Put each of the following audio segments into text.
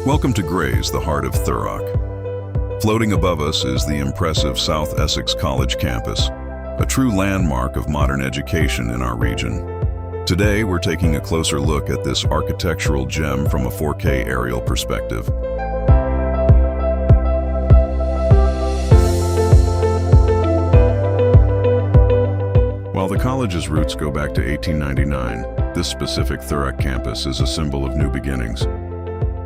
Welcome to Grays, the heart of Thurrock. Floating above us is the impressive South Essex College campus, a true landmark of modern education in our region. Today, we're taking a closer look at this architectural gem from a 4K aerial perspective. While the college's roots go back to 1899, this specific Thurrock campus is a symbol of new beginnings.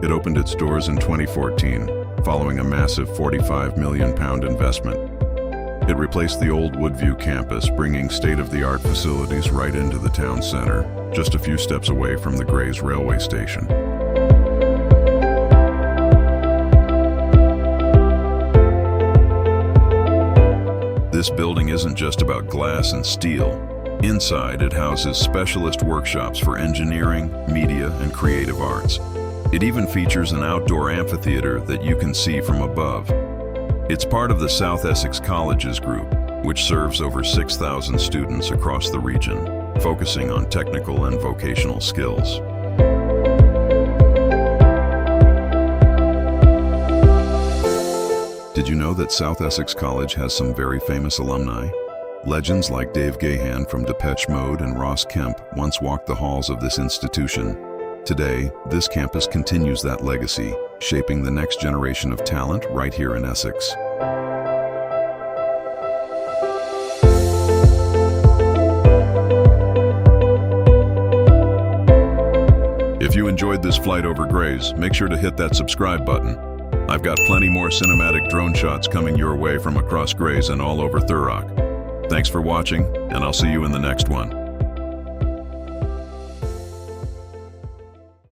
It opened its doors in 2014, following a massive £45 million investment. It replaced the old Woodview campus, bringing state-of-the-art facilities right into the town center, just a few steps away from the Grays railway station. This building isn't just about glass and steel. Inside, it houses specialist workshops for engineering, media, and creative arts. It even features an outdoor amphitheater that you can see from above. It's part of the South Essex College's group, which serves over 6,000 students across the region, focusing on technical and vocational skills. Did you know that South Essex College has some very famous alumni? Legends like Dave Gahan from Depeche Mode and Ross Kemp once walked the halls of this institution. Today, this campus continues that legacy, shaping the next generation of talent right here in Essex. If you enjoyed this flight over Grays, make sure to hit that subscribe button. I've got plenty more cinematic drone shots coming your way from across Grays and all over Thurrock. Thanks for watching, and I'll see you in the next one.